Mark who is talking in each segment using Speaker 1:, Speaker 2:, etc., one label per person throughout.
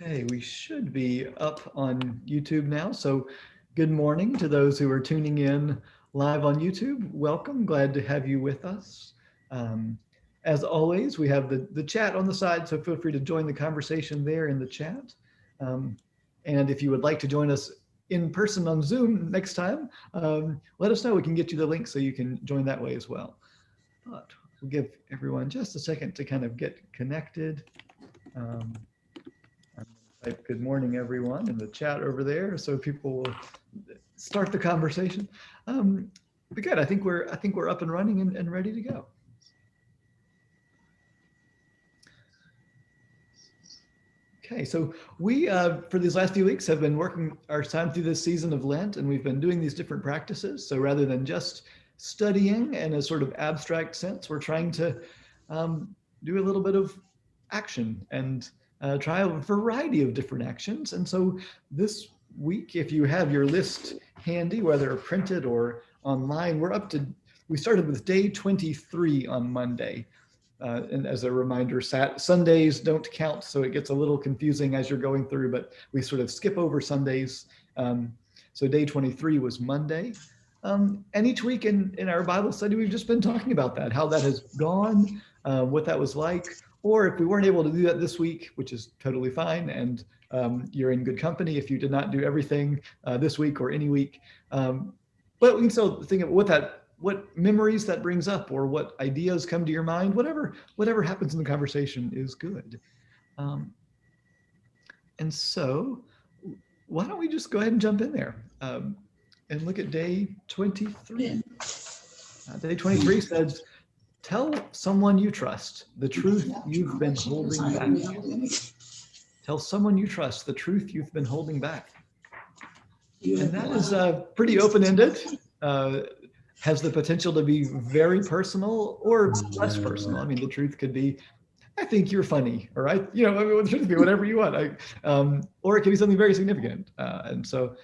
Speaker 1: Okay, we should be up on YouTube now. So good morning to those who are tuning in live on YouTube. Welcome, glad to have you with us. As always, we have the chat on the side, so feel free to join the conversation there in the chat. And if you would like to join us in person on Zoom next time, let us know. We can get you the link so you can join that way as well. But we'll give everyone just a second to kind of get connected. Type good morning everyone in the chat over there so people will start the conversation. But good, I think we're up and running and ready to go. Okay, so we for these last few weeks have been working our time through this season of Lent, and we've been doing these different practices. So rather than just studying in a sort of abstract sense, we're trying to do a little bit of action and try a variety of different actions. And so this week, if you have your list handy, whether printed or online, we started with day 23 on Monday. And as a reminder, Sundays don't count, so it gets a little confusing as you're going through, but we sort of skip over Sundays. So day 23 was Monday. And each week in our Bible study, we've just been talking about that, how that has gone, what that was like. Or if we weren't able to do that this week, which is totally fine, and you're in good company if you did not do everything this week or any week. But we can still think of what memories that brings up, or what ideas come to your mind. Whatever happens in the conversation is good. And so why don't we just go ahead and jump in there and look at day 23. Day 23 says, tell someone you trust the truth you've been holding back. Tell someone you trust the truth you've been holding back. And that is pretty open-ended. Has the potential to be very personal or less personal. I mean, the truth could be, I think you're funny, all right? The truth could be whatever you want. Or it could be something very significant. And so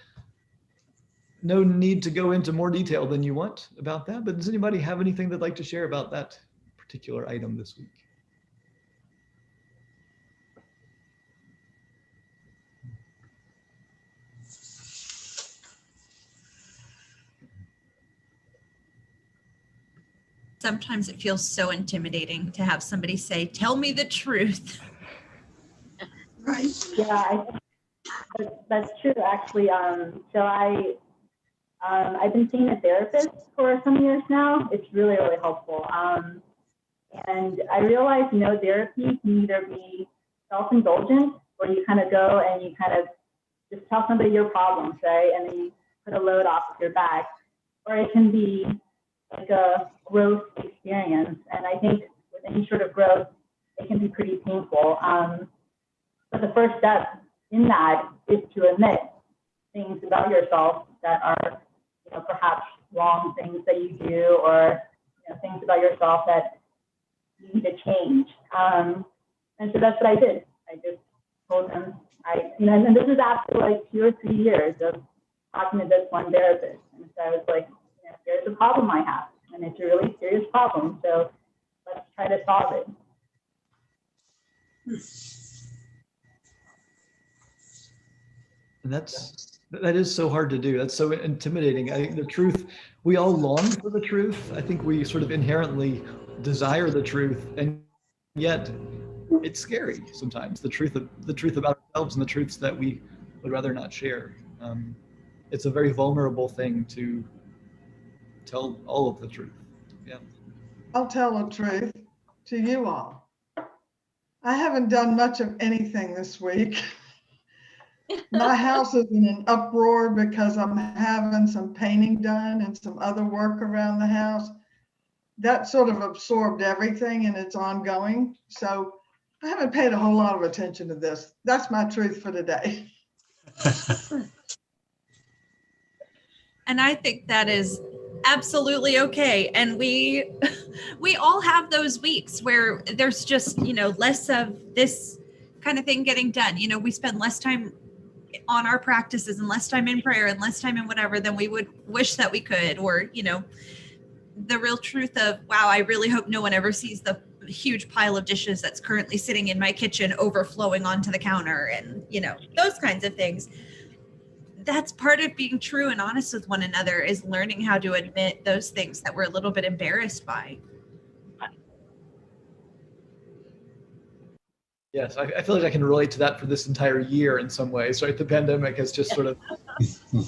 Speaker 1: no need to go into more detail than you want about that, but does anybody have anything they'd like to share about that particular item this week?
Speaker 2: Sometimes it feels so intimidating to have somebody say, tell me the truth.
Speaker 3: Right.
Speaker 4: Yeah, that's true, actually. So I've been seeing a therapist for some years now. It's really, really helpful. And I realized, therapy can either be self-indulgent, where you kind of go and you kind of just tell somebody your problems, right? And then you put a load off of your back. Or it can be like a growth experience. And I think with any sort of growth, it can be pretty painful. But the first step in that is to admit things about yourself that are, perhaps wrong things that you do, or things about yourself that you need to change. And so that's what I did. I just told him, and this is after like 2 or 3 years of talking to this one therapist. And so I was like, there's a problem I have, and it's a really serious problem. So let's try to solve it.
Speaker 1: And that is so hard to do. That's so intimidating. I think the truth, we all long for the truth. I think we sort of inherently desire the truth, and yet it's scary sometimes. The truth about ourselves and the truths that we would rather not share. It's a very vulnerable thing to tell all of the truth. Yeah.
Speaker 3: I'll tell the truth to you all. I haven't done much of anything this week. My house is in an uproar because I'm having some painting done and some other work around the house. That sort of absorbed everything, and it's ongoing. So I haven't paid a whole lot of attention to this. That's my truth for today.
Speaker 2: And I think that is absolutely okay. And we all have those weeks where there's just, less of this kind of thing getting done. We spend less time on our practices and less time in prayer and less time in whatever than we would wish that we could, or, the real truth of, wow, I really hope no one ever sees huge pile of dishes that's currently sitting in my kitchen overflowing onto the counter, and those kinds of things. That's part of being true and honest with one another, is learning how to admit those things that we're a little bit embarrassed by.
Speaker 1: Yes, I feel like I can relate to that for this entire year in some ways, right? The pandemic has just sort of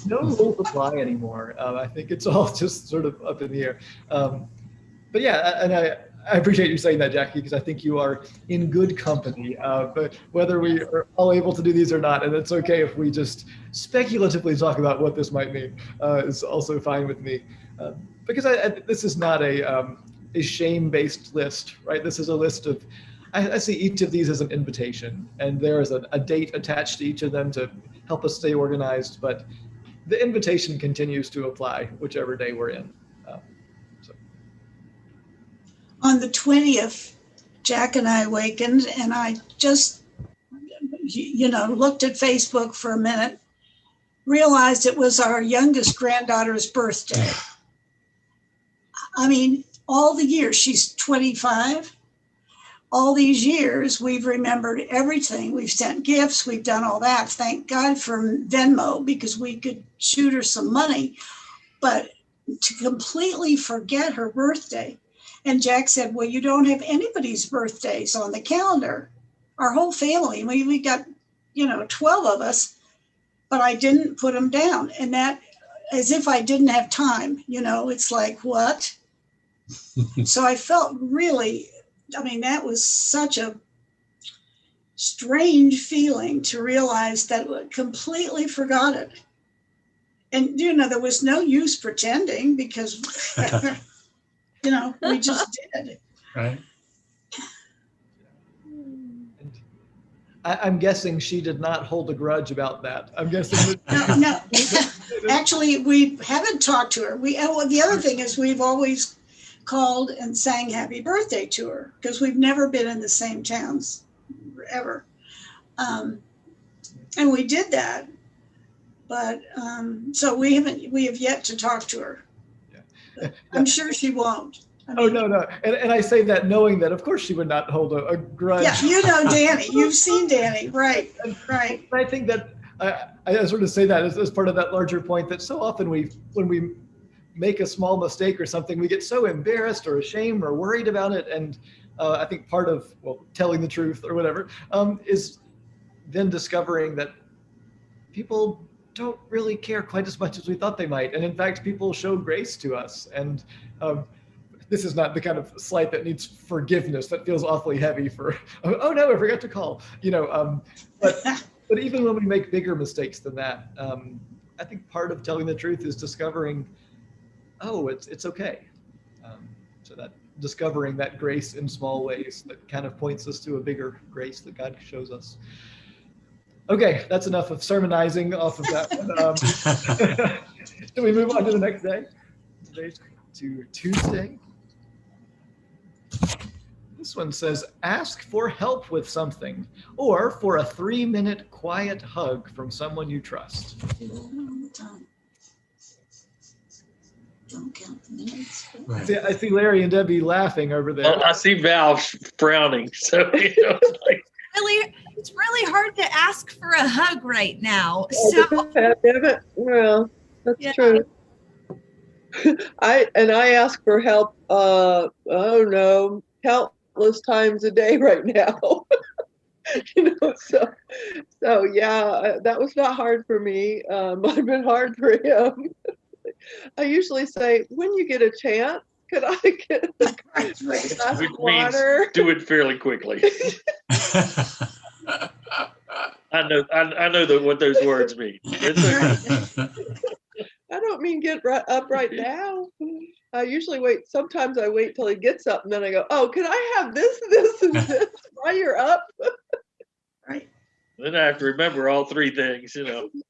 Speaker 1: no rules apply anymore. I think it's all just sort of up in the air. But yeah, and I appreciate you saying that, Jackie, because I think you are in good company. But whether we are all able to do these or not, and it's okay if we just speculatively talk about what this might mean, is also fine with me. Because this is not a shame-based list, right? This is a list of, I see each of these as an invitation, and there is a date attached to each of them to help us stay organized, but the invitation continues to apply whichever day we're in.
Speaker 5: On the 20th, Jack and I awakened, and I just, looked at Facebook for a minute, realized it was our youngest granddaughter's birthday. I mean, all the years, she's 25. All these years, we've remembered everything. We've sent gifts, we've done all that. Thank God for Venmo, because we could shoot her some money. But to completely forget her birthday. And Jack said, well, you don't have anybody's birthdays on the calendar. Our whole family, we got, 12 of us, but I didn't put them down. And that, as if I didn't have time, it's like, what? So I felt really, that was such a strange feeling to realize that I completely forgot it. And, there was no use pretending, because, we just did.
Speaker 6: Right.
Speaker 1: I'm guessing she did not hold a grudge about that. I'm guessing that
Speaker 5: No. Actually, we haven't talked to her. The other thing is, we've always called and sang happy birthday to her, because we've never been in the same towns ever. And we did that, but so we have yet to talk to her.
Speaker 1: Yeah.
Speaker 5: I'm sure she won't.
Speaker 1: Oh, no. And I say that knowing that, of course, she would not hold a grudge.
Speaker 5: Yeah, you know Danny. You've seen Danny. Right.
Speaker 1: I think that I sort of say that as part of that larger point, that so often when we make a small mistake or something, we get so embarrassed or ashamed or worried about it. And I think part of, telling the truth or whatever, is then discovering that people don't really care quite as much as we thought they might. And in fact, people show grace to us. And this is not the kind of slight that needs forgiveness. That feels awfully heavy for, oh no, I forgot to call, but even when we make bigger mistakes than that, I think part of telling the truth is discovering, oh, it's okay. So that discovering that grace in small ways that kind of points us to a bigger grace that God shows us. Okay, that's enough of sermonizing off of that. Do we move on to the next day? Today's to Tuesday. This one says, ask for help with something, or for a 3-minute quiet hug from someone you trust.
Speaker 5: Don't count the minutes.
Speaker 6: Right.
Speaker 1: I see Larry and Debbie laughing over there.
Speaker 7: Well, I see Val frowning, so
Speaker 2: It's really hard to ask for a hug right now.
Speaker 8: Oh,
Speaker 2: So
Speaker 8: pandemic? Well, that's
Speaker 2: Yeah.
Speaker 8: true. I ask for help. Countless times a day right now. So yeah, that was not hard for me. Might have been hard for him. I usually say, when you get a chance, could I get a glass of
Speaker 7: which
Speaker 8: water?
Speaker 7: means do it fairly quickly. I know what those words mean. It's okay.
Speaker 8: I don't mean get up right now. I usually wait. Sometimes I wait till he gets up, and then I go, oh, can I have this, and this while you're up?
Speaker 5: Right.
Speaker 7: Then I have to remember all three things,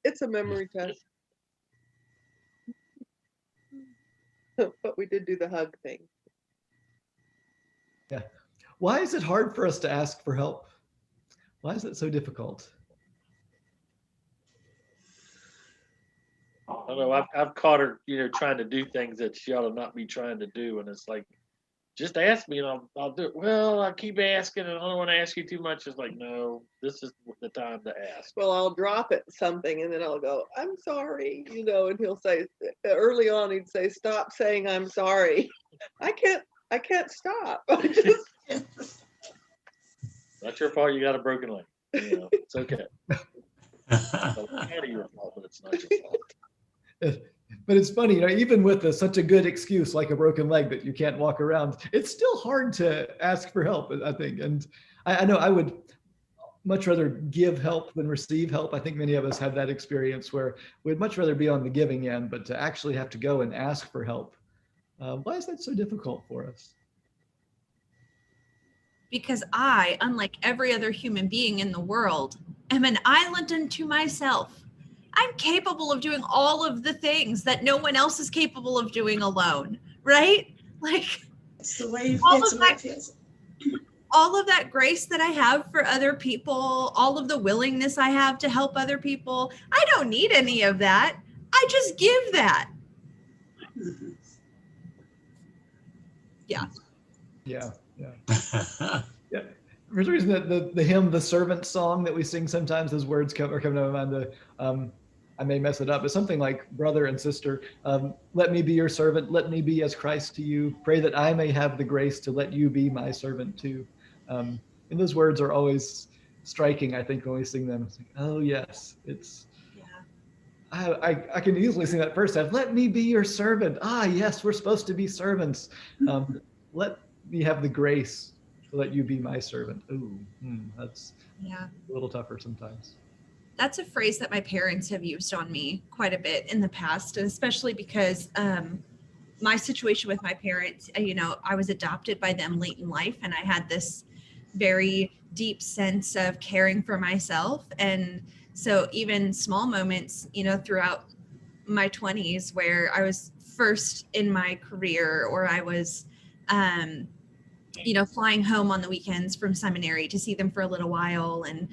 Speaker 8: It's a memory test. But we did do the hug thing.
Speaker 1: Yeah. Why is it hard for us to ask for help? Why is it so difficult?
Speaker 7: I don't know. I've caught her, trying to do things that she ought to not be trying to do, and it's like, just ask me and I'll do it. Well, I keep asking and I don't want to ask you too much. It's like, no, this is the time to ask.
Speaker 8: Well, I'll drop it something and then I'll go, I'm sorry, and he'll say, early on, he'd say, stop saying I'm sorry. I can't stop.
Speaker 7: Not your fault you got a broken leg. It's okay. It's kind of your fault, but it's not your fault.
Speaker 1: But it's funny, even with such a good excuse like a broken leg that you can't walk around, it's still hard to ask for help, I think. And I know I would much rather give help than receive help. I think many of us have that experience where we'd much rather be on the giving end, but to actually have to go and ask for help. Why is that so difficult for us?
Speaker 2: Because I, unlike every other human being in the world, am an island unto myself. I'm capable of doing all of the things that no one else is capable of doing alone, right? Like,
Speaker 5: It's the way
Speaker 2: all
Speaker 5: it's
Speaker 2: of
Speaker 5: the way
Speaker 2: that-
Speaker 5: it feels.
Speaker 2: all of that grace that I have for other people, all of the willingness I have to help other people, I don't need any of that. I just give that.
Speaker 5: Mhm.
Speaker 1: Yeah. Yeah. For some reason, the hymn, the servant song that we sing sometimes, those words are coming to my mind. I may mess it up, but something like, brother and sister, let me be your servant. Let me be as Christ to you. Pray that I may have the grace to let you be my servant too. And those words are always striking, I think, when we sing them. It's like, oh yes, it's.
Speaker 2: Yeah.
Speaker 1: I can easily sing that first half. Let me be your servant. Ah, yes, we're supposed to be servants. Let me have the grace to let you be my servant. Ooh, that's
Speaker 2: Yeah.
Speaker 1: a little tougher sometimes.
Speaker 2: That's a phrase that my parents have used on me quite a bit in the past, and especially because my situation with my parents, I was adopted by them late in life, and I had this very deep sense of caring for myself. And so even small moments, throughout my 20s where I was first in my career, or I was, flying home on the weekends from seminary to see them for a little while, and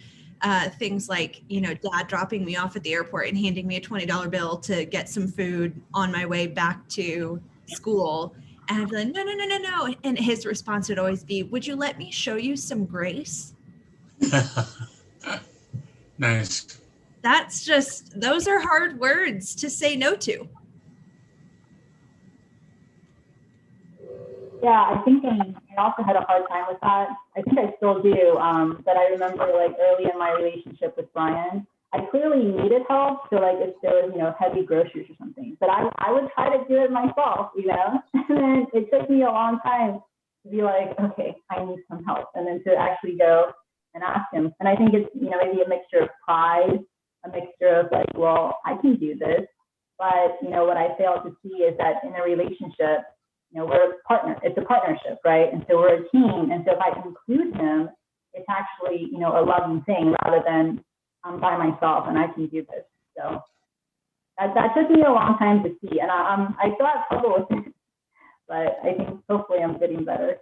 Speaker 2: things like, dad dropping me off at the airport and handing me a $20 bill to get some food on my way back to school. And I'd be like, no. And his response would always be, would you let me show you some grace?
Speaker 6: Nice.
Speaker 2: Those are hard words to say no to.
Speaker 4: Yeah, I think I also had a hard time with that. I think I still do. But I remember like early in my relationship with Brian, I clearly needed help. So like if there was, heavy groceries or something, but I would try to do it myself, and then it took me a long time to be like, okay, I need some help. And then to actually go and ask him. And I think it's, maybe a mixture of pride, a mixture of like, well, I can do this. But, what I fail to see is that in a relationship, we're a partner. It's a partnership, right? And so we're a team. And so if I include him, it's actually, a loving thing rather than I'm by myself and I can do this. So that took me a long time to see. And I still have trouble with it, but I think hopefully I'm getting better.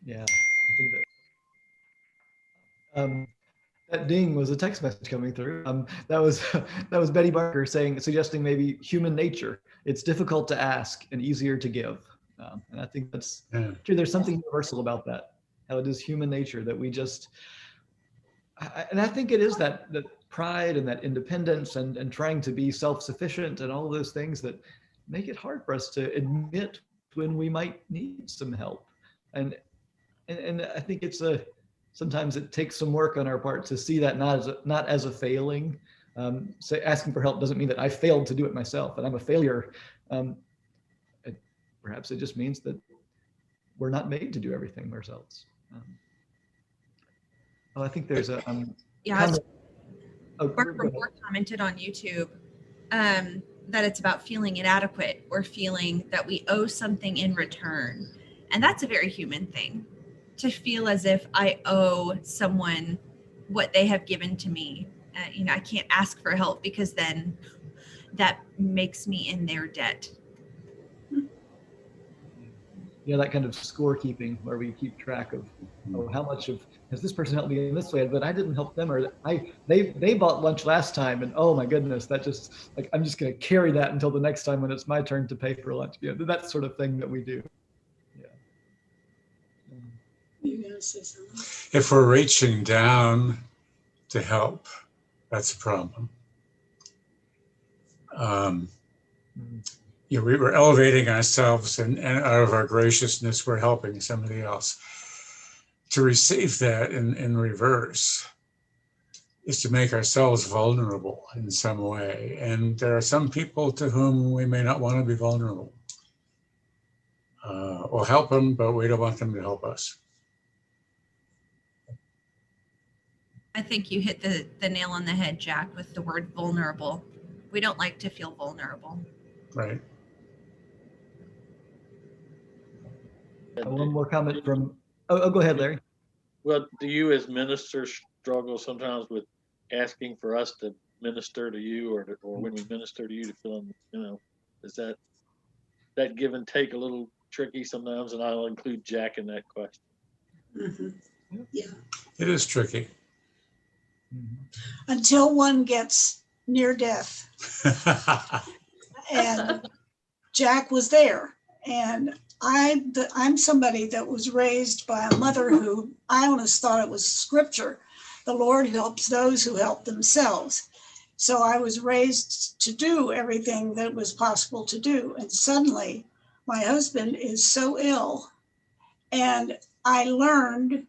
Speaker 1: Yeah, I think that. That ding was a text message coming through. That was Betty Barker suggesting maybe human nature. It's difficult to ask and easier to give, and I think that's true. There's something universal about that. How it is human nature that we just, and I think it is that pride and that independence and trying to be self-sufficient and all of those things that make it hard for us to admit when we might need some help, and I think sometimes it takes some work on our part to see that not as a failing. Asking for help doesn't mean that I failed to do it myself and I'm a failure. Perhaps it just means that we're not made to do everything ourselves. I think there's a
Speaker 2: Mark Moore commented on YouTube that it's about feeling inadequate or feeling that we owe something in return, and that's a very human thing. To feel as if I owe someone what they have given to me. I can't ask for help because then that makes me in their debt.
Speaker 1: that kind of scorekeeping where we keep track of, oh, how much of has this person helped me in this way, but I didn't help them, or they bought lunch last time, and oh my goodness, that just like I'm just going to carry that until the next time when it's my turn to pay for lunch. That sort of thing that we do.
Speaker 5: You're gonna say something?
Speaker 6: If we're reaching down to help, that's a problem. We were elevating ourselves, and out of our graciousness, we're helping somebody else. To receive that in reverse is to make ourselves vulnerable in some way. And there are some people to whom we may not want to be vulnerable. We'll help them, but we don't want them to help us.
Speaker 2: I think you hit the nail on the head, Jack, with the word vulnerable. We don't like to feel vulnerable.
Speaker 6: Right.
Speaker 1: One more comment from, oh, go ahead, Larry.
Speaker 7: Well, do you as ministers struggle sometimes with asking for us to minister to you, or when we minister to you to feel, is that give and take a little tricky sometimes? And I'll include Jack in that question.
Speaker 5: Mm-hmm. Yeah.
Speaker 6: It is tricky.
Speaker 5: Until one gets near death. And Jack was there. And I'm somebody that was raised by a mother who I always thought it was scripture. The Lord helps those who help themselves. So I was raised to do everything that was possible to do. And suddenly my husband is so ill. And I learned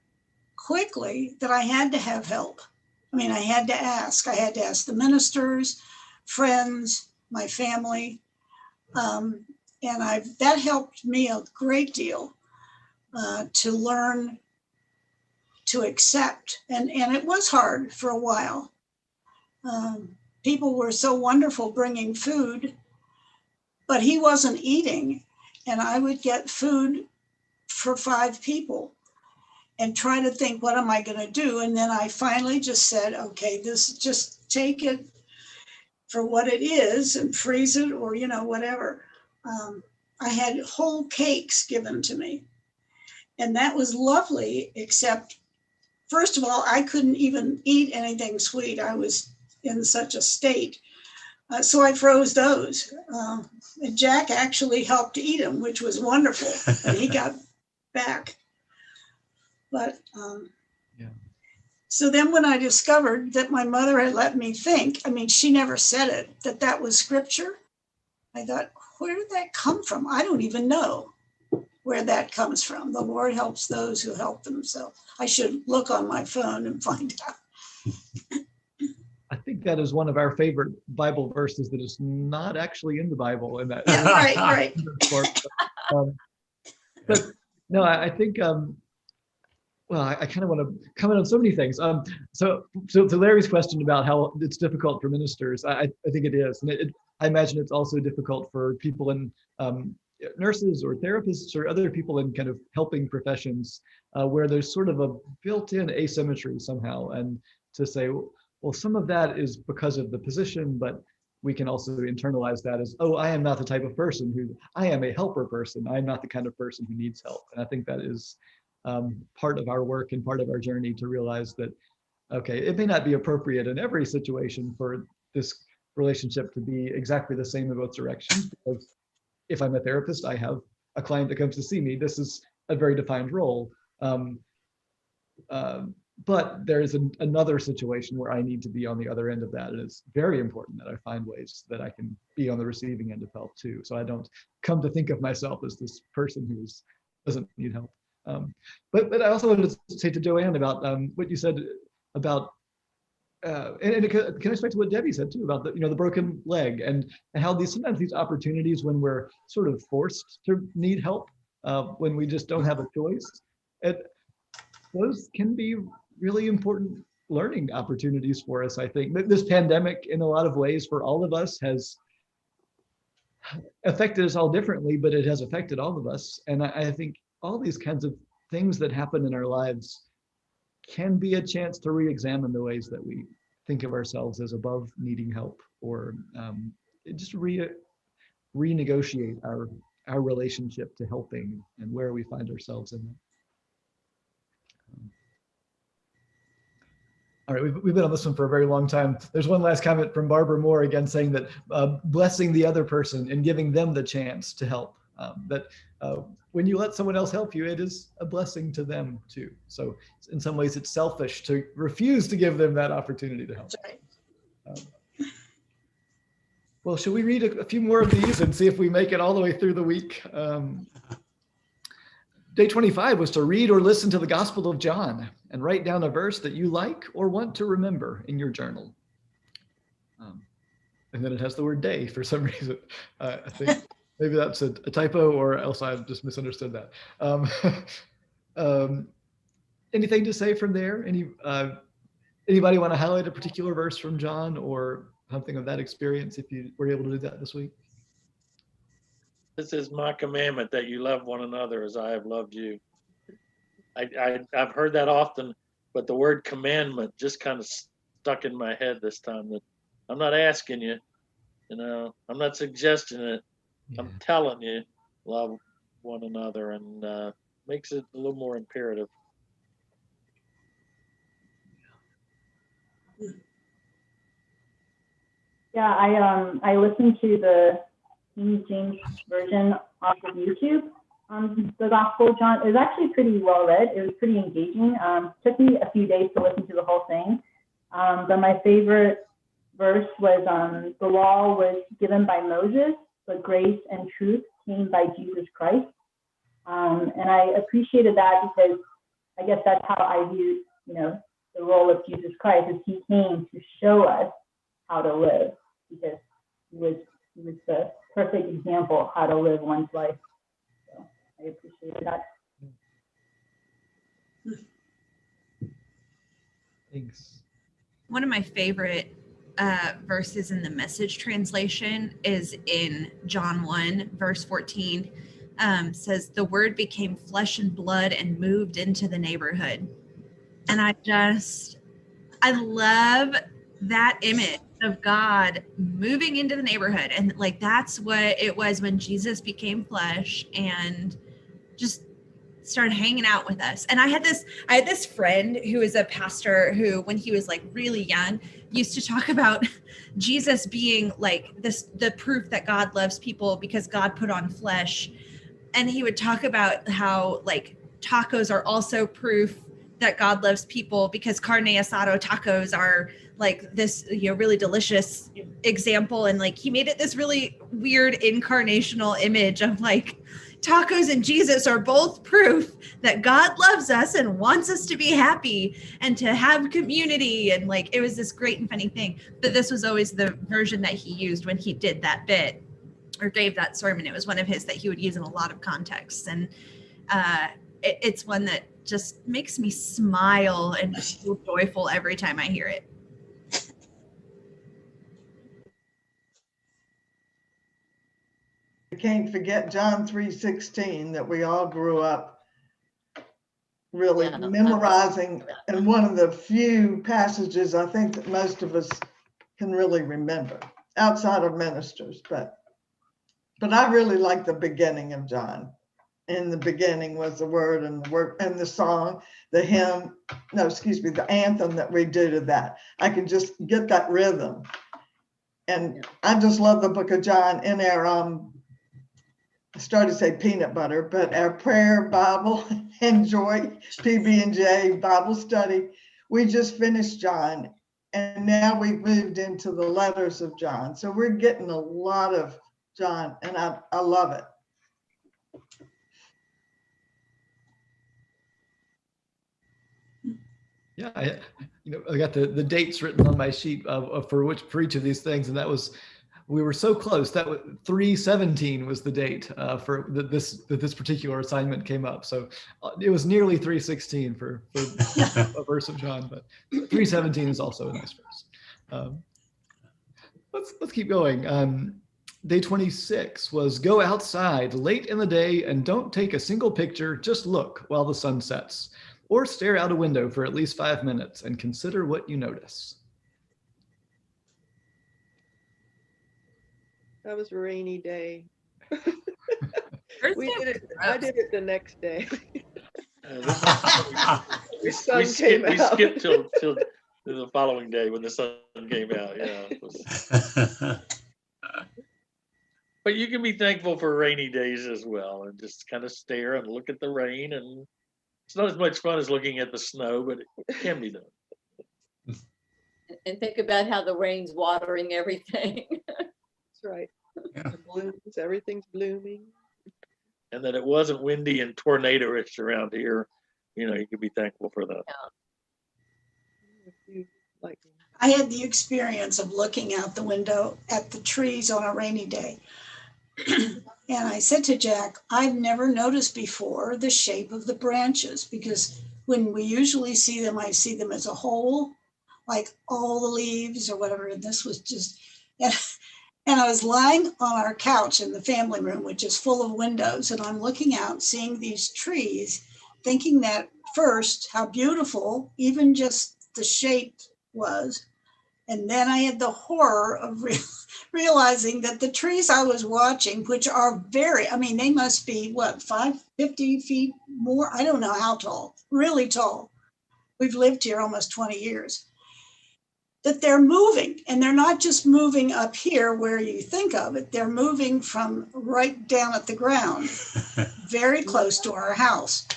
Speaker 5: quickly that I had to have help. I mean, I had to ask. I had to ask the ministers, friends, my family. And that helped me a great deal to learn to accept. And it was hard for a while. People were so wonderful bringing food, but he wasn't eating. And I would get food for 5 people and try to think, what am I going to do? And then I finally just said, okay, just take it for what it is and freeze it, or, whatever. I had whole cakes given to me, and that was lovely, except first of all, I couldn't even eat anything sweet. I was in such a state. So I froze those. And Jack actually helped eat them, which was wonderful. And he got back. But so then when I discovered that my mother had let me think, she never said it, that was scripture. I thought, where did that come from? I don't even know where that comes from. The Lord helps those who help themselves. I should look on my phone and find out.
Speaker 1: I think that is one of our favorite Bible verses that is not actually in the Bible. In that,
Speaker 5: yeah, right.
Speaker 1: But no, I think. Well, I kind of want to comment on so many things. So to Larry's question about how it's difficult for ministers, I think it is, and I imagine it's also difficult for people in nurses or therapists or other people in kind of helping professions where there's sort of a built-in asymmetry somehow, and to say, well, some of that is because of the position, but we can also internalize that as, oh, I am not the type of person I am a helper person. I'm not the kind of person who needs help. And I think that is part of our work and part of our journey to realize that, okay, it may not be appropriate in every situation for this relationship to be exactly the same in both directions, because if I'm a therapist, I have a client that comes to see me. This is a very defined role. But there is another situation where I need to be on the other end of that. And it's very important that I find ways that I can be on the receiving end of help too. So I don't come to think of myself as this person who doesn't need help. But I also wanted to say to Joanne about what you said about, and it connects back to what Debbie said too about the broken leg and how sometimes these opportunities when we're sort of forced to need help, when we just don't have a choice, those can be really important learning opportunities for us. I think this pandemic in a lot of ways for all of us has affected us all differently, but it has affected all of us. And I think all these kinds of things that happen in our lives can be a chance to re-examine the ways that we think of ourselves as above needing help, or just renegotiate our our relationship to helping and where we find ourselves in that. All right, we've been on this one for a very long time. There's one last comment from Barbara Moore again saying that blessing the other person and giving them the chance to help. That when you let someone else help you, it is a blessing to them too. So in some ways it's selfish to refuse to give them that opportunity to help.
Speaker 5: That's right.
Speaker 1: Well, should we read a few more of these and see if we make it all the way through the week? Day 25 was to read or listen to the Gospel of John and write down a verse that you like or want to remember in your journal. And then it has the word day for some reason. I think maybe that's a typo, or else I've just misunderstood that. Anything to say from there? Anybody want to highlight a particular verse from John or something of that experience if you were able to do that this week?
Speaker 7: This is my commandment, that you love one another as I have loved you. I've heard that often, but the word commandment just kind of stuck in my head this time. That I'm not asking you, I'm not suggesting it.
Speaker 1: Yeah.
Speaker 7: I'm telling you, love one another, and makes it a little more imperative.
Speaker 4: Yeah, I listened to the King James version off of YouTube on the Gospel of John. It was actually pretty well read. It was pretty engaging. Took me a few days to listen to the whole thing. But my favorite verse was the law was given by Moses, but grace and truth came by Jesus Christ. And I appreciated that because I guess that's how I viewed, the role of Jesus Christ, is he came to show us how to live, because he was the perfect example of how to live one's life. So I appreciate that.
Speaker 1: Thanks.
Speaker 2: One of my favorite verses in the Message translation is in John 1, verse 14. Says, the word became flesh and blood and moved into the neighborhood. And I love that image of God moving into the neighborhood. And like, that's what it was when Jesus became flesh and just started hanging out with us. And I had this friend who is a pastor who, when he was like really young, used to talk about Jesus being like the proof that God loves people because God put on flesh. And he would talk about how like tacos are also proof that God loves people because carne asado tacos are like this, really delicious example. And like, he made it this really weird incarnational image of like tacos and Jesus are both proof that God loves us and wants us to be happy and to have community. And like, it was this great and funny thing. But this was always the version that he used when he did that bit or gave that sermon. It was one of his that he would use in a lot of contexts. And it's one that just makes me smile and feel joyful every time I hear it.
Speaker 3: You can't forget John 3:16 that we all grew up really memorizing, and one of the few passages I think that most of us can really remember outside of ministers, but I really like the beginning of John. In the beginning was the word, and the song, the hymn, the anthem that we do to that. I can just get that rhythm. And I just love the book of John. In our, I started to say peanut butter, but our prayer Bible and Joy, PB&J Bible study, we just finished John. And now we've moved into the letters of John. So we're getting a lot of John, and I love it.
Speaker 1: Yeah, I got the dates written on my sheet for each of these things, and we were so close. That was 3/17 was the date for this particular assignment came up. So it was nearly 3/16 for a verse of John, but 3/17 is also a nice verse. Let's keep going. Day 26 was go outside late in the day and don't take a single picture. Just look while the sun sets. Or stare out a window for at least 5 minutes and consider what you notice.
Speaker 8: That was a rainy day. We did it. I did it the next day. The sun
Speaker 7: we
Speaker 8: came out.
Speaker 7: skipped till the following day when the sun came out. Yeah. But you can be thankful for rainy days as well, and just kind of stare and look at the rain. And it's not as much fun as looking at the snow, but it can be done.
Speaker 9: And think about how the rain's watering everything.
Speaker 8: That's right.
Speaker 6: Yeah.
Speaker 8: The blooms, everything's blooming.
Speaker 7: And that it wasn't windy and tornado-ish around here. You know, you can be thankful for that.
Speaker 8: Like,
Speaker 5: I had the experience of looking out the window at the trees on a rainy day. And I said to Jack, I've never noticed before the shape of the branches, because when we usually see them, I see them as a whole, like all the leaves or whatever. And this was just, and I was lying on our couch in the family room, which is full of windows. And I'm looking out, seeing these trees, thinking that first, how beautiful, even just the shape was. And then I had the horror of realizing that the trees I was watching, which are very, I mean, they must be what, 50 feet more? I don't know how tall, really tall. We've lived here almost 20 years. That they're moving, and they're not just moving up here where you think of it, they're moving from right down at the ground, very close to our house.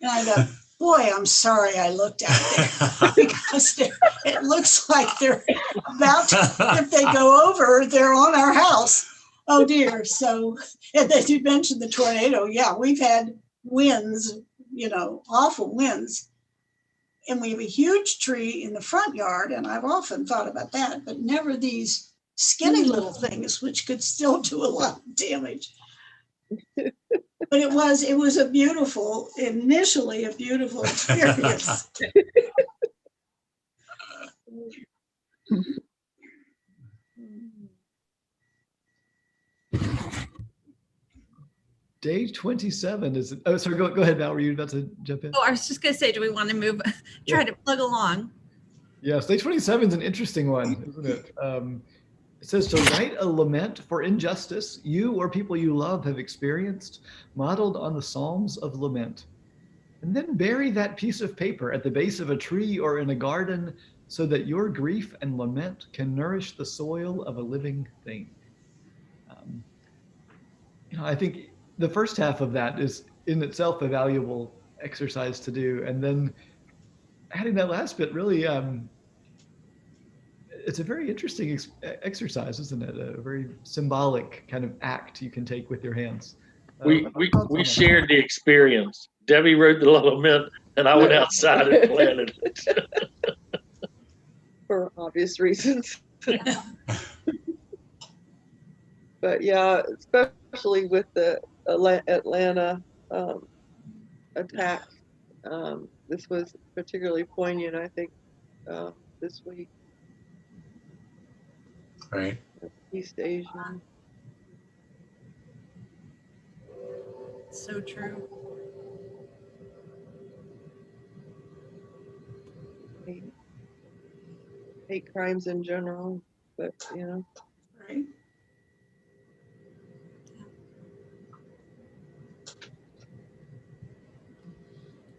Speaker 5: And I go, boy, I'm sorry I looked out there, because it looks like they're about to, if they go over, they're on our house. Oh dear. So, and then you mentioned the tornado. Yeah, we've had winds, awful winds. And we have a huge tree in the front yard, and I've often thought about that, but never these skinny little things, which could still do a lot of damage. But it was initially a beautiful experience.
Speaker 1: Day 27 is, oh, sorry, go ahead, Val, were you about to jump in?
Speaker 2: Oh, I was just going to say, do we want to try to plug along?
Speaker 1: Yes, day 27 is an interesting one, isn't it? It says to write a lament for injustice you or people you love have experienced, modeled on the Psalms of Lament. And then bury that piece of paper at the base of a tree or in a garden so that your grief and lament can nourish the soil of a living thing. I think the first half of that is in itself a valuable exercise to do. And then adding that last bit really, it's a very interesting exercise, isn't it? A very symbolic kind of act you can take with your hands.
Speaker 7: We shared the experience. Debbie wrote the lament, and I went outside and planted it.
Speaker 8: For obvious reasons. But yeah, especially with the Atlanta attack, this was particularly poignant, I think, this week.
Speaker 6: Right.
Speaker 8: East Asia.
Speaker 2: So true.
Speaker 8: Hate crimes in general, but
Speaker 5: Right.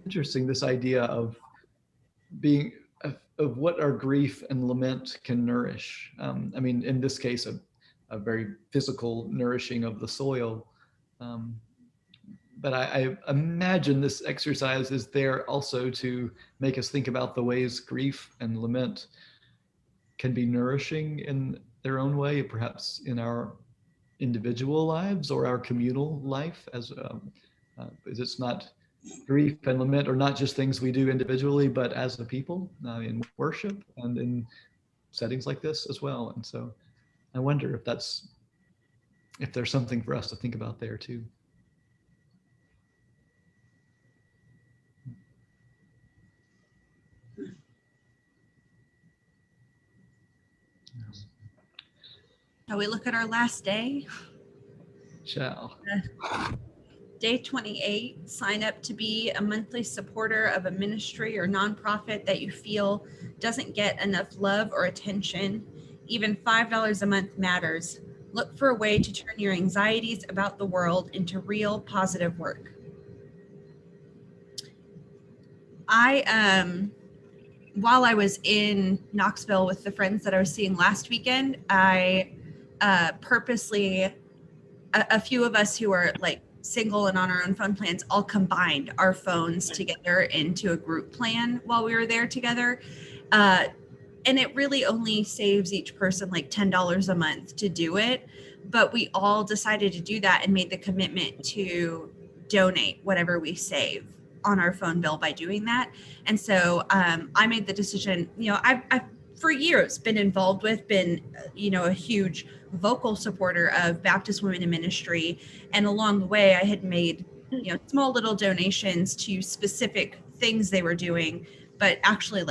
Speaker 1: Interesting, this idea of being of what our grief and lament can nourish. I mean, in this case, a very physical nourishing of the soil. But I imagine this exercise is there also to make us think about the ways grief and lament can be nourishing in their own way, perhaps in our individual lives or our communal life, as it's not grief and lament are not just things we do individually, but as a people in worship and in settings like this as well. And so I wonder if there's something for us to think about there too.
Speaker 2: Shall we look at our last day?
Speaker 1: Shall.
Speaker 2: Day 28, sign up to be a monthly supporter of a ministry or nonprofit that you feel doesn't get enough love or attention. Even $5 a month matters. Look for a way to turn your anxieties about the world into real positive work. While I was in Knoxville with the friends that I was seeing last weekend, I purposely, a few of us who are like single and on our own phone plans, all combined our phones together into a group plan while we were there together. And it really only saves each person like $10 a month to do it. But we all decided to do that and made the commitment to donate whatever we save on our phone bill by doing that. And so I made the decision, I've for years been involved with, a huge vocal supporter of Baptist Women in Ministry. And along the way, I had made, small little donations to specific things they were doing, but actually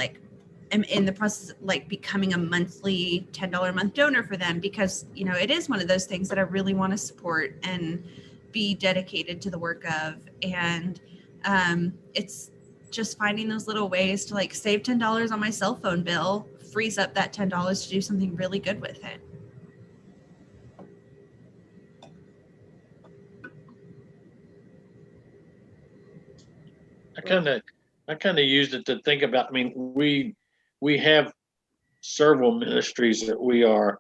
Speaker 2: am in the process of becoming a monthly $10 a month donor for them, because, it is one of those things that I really want to support and be dedicated to the work of. And it's just finding those little ways to save $10 on my cell phone bill, frees up that $10 to do something really good with it.
Speaker 7: I kind of used it to think about. I mean, we have several ministries that we are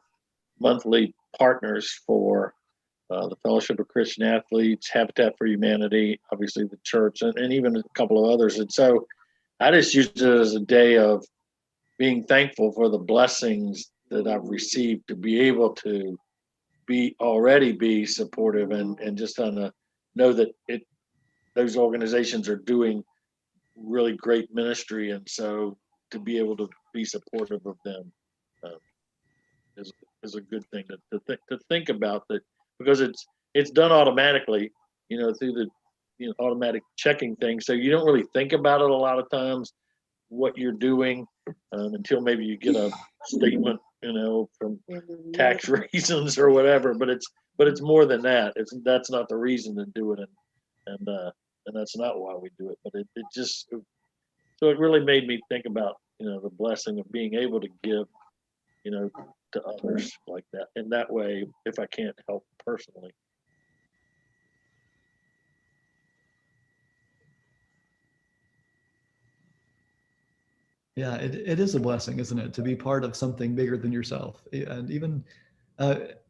Speaker 7: monthly partners for, the Fellowship of Christian Athletes, Habitat for Humanity, obviously the church, and even a couple of others. And so I just used it as a day of being thankful for the blessings that I've received to be able to be supportive and just kind of know that those organizations are doing really great ministry. And so to be able to be supportive of them is a good thing to think about, that, because it's done automatically, through the automatic checking thing. So you don't really think about it a lot of times, what you're doing, until maybe you get a statement, from tax reasons or whatever. But it's more than that. That's not the reason to do it, and that's not why we do it. But it just, so it really made me think about the blessing of being able to give to others like that, in that way, if I can't help personally.
Speaker 1: Yeah, it is a blessing, isn't it, to be part of something bigger than yourself. And even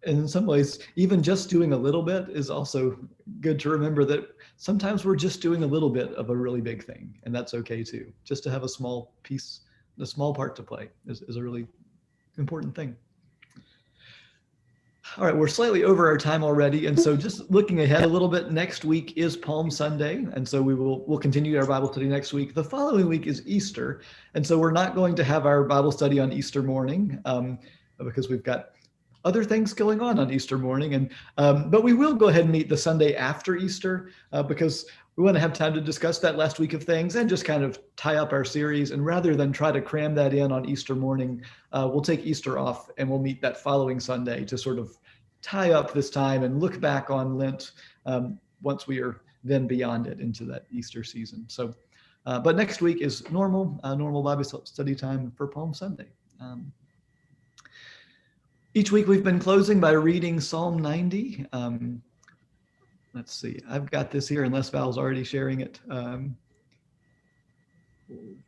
Speaker 1: in some ways, even just doing a little bit is also good to remember that sometimes we're just doing a little bit of a really big thing, and that's okay too. Just to have a small piece, a small part to play is a really important thing. All right, we're slightly over our time already, and so just looking ahead a little bit, next week is Palm Sunday, and so we'll continue our Bible study next week. The following week is Easter, and so we're not going to have our Bible study on Easter morning because we've got other things going on Easter morning, and but we will go ahead and meet the Sunday after Easter because we want to have time to discuss that last week of things and just kind of tie up our series. And rather than try to cram that in on Easter morning, we'll take Easter off and we'll meet that following Sunday to sort of tie up this time and look back on Lent once we are then beyond it into that Easter season. So, but next week is normal Bible study time for Palm Sunday. Each week we've been closing by reading Psalm 90. Let's see, I've got this here unless Val's already sharing it. We'll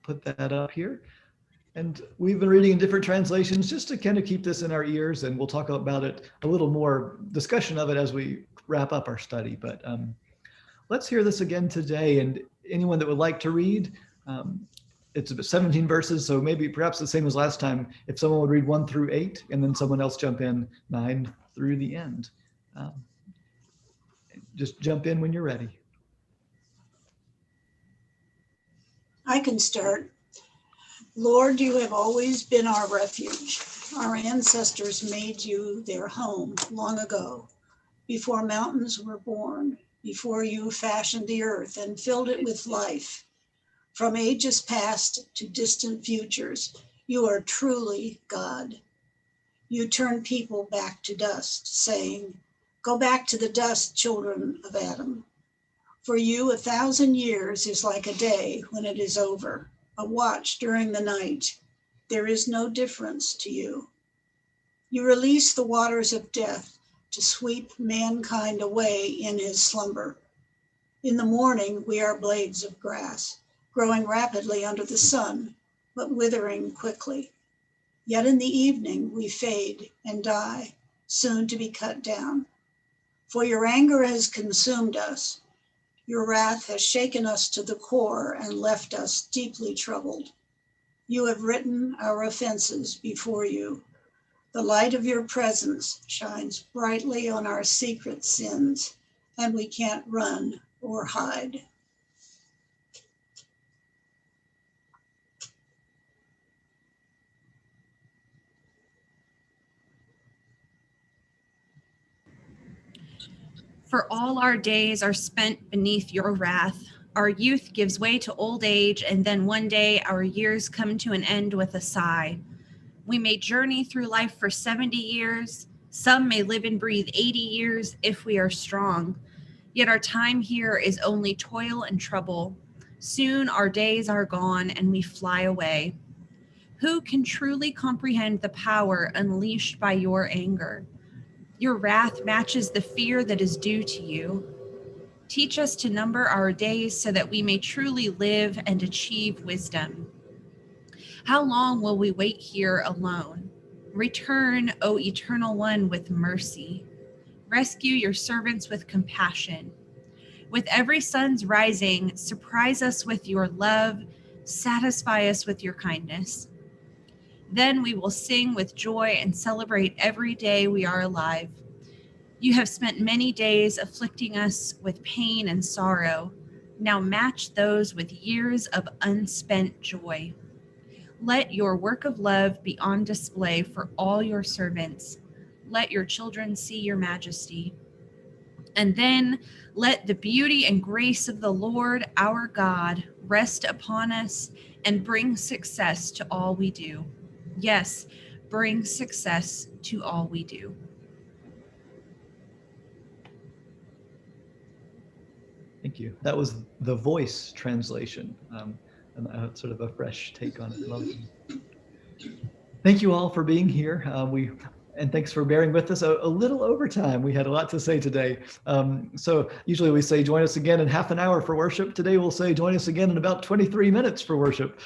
Speaker 1: put that up here. And we've been reading in different translations just to kind of keep this in our ears, and we'll talk about it, a little more discussion of it as we wrap up our study. But let's hear this again today. And anyone that would like to read, it's about 17 verses, so maybe perhaps the same as last time, if someone would read 1 through 8, and then someone else jump in 9 through the end. Just jump in when you're ready.
Speaker 5: I can start. Lord, you have always been our refuge. Our ancestors made you their home long ago, before mountains were born, before you fashioned the earth and filled it with life. From ages past to distant futures, you are truly God. You turn people back to dust, saying, "Go back to the dust, children of Adam." For you, 1,000 years is like a day when it is over, a watch during the night. There is no difference to you. You release the waters of death to sweep mankind away in his slumber. In the morning, we are blades of grass, growing rapidly under the sun, but withering quickly. Yet in the evening, we fade and die, soon to be cut down. For your anger has consumed us. Your wrath has shaken us to the core and left us deeply troubled. You have written our offenses before you. The light of your presence shines brightly on our secret sins, and we can't run or hide.
Speaker 2: For all our days are spent beneath your wrath. Our youth gives way to old age, and then one day our years come to an end with a sigh. We may journey through life for 70 years. Some may live and breathe 80 years if we are strong. Yet our time here is only toil and trouble. Soon our days are gone and we fly away. Who can truly comprehend the power unleashed by your anger? Your wrath matches the fear that is due to you. Teach us to number our days so that we may truly live and achieve wisdom. How long will we wait here alone? Return, O Eternal One, with mercy. Rescue your servants with compassion. With every sun's rising, surprise us with your love, satisfy us with your kindness. Then we will sing with joy and celebrate every day we are alive. You have spent many days afflicting us with pain and sorrow. Now match those with years of unspent joy. Let your work of love be on display for all your servants. Let your children see your majesty. And then let the beauty and grace of the Lord our God rest upon us and bring success to all we do. Yes, bring success to all we do.
Speaker 1: Thank you. That was the Voice translation, and sort of a fresh take on it. Lovely. Thank you all for being here. And thanks for bearing with us a little over time. We had a lot to say today. So usually we say join us again in half an hour for worship. Today we'll say join us again in about 23 minutes for worship.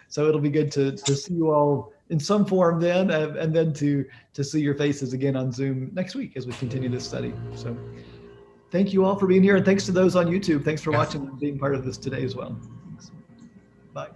Speaker 1: So it'll be good to see you all in some form then, and then to see your faces again on Zoom next week as we continue this study. So thank you all for being here, and thanks to those on YouTube. Thanks for watching and being part of this today as well. Thanks. Bye.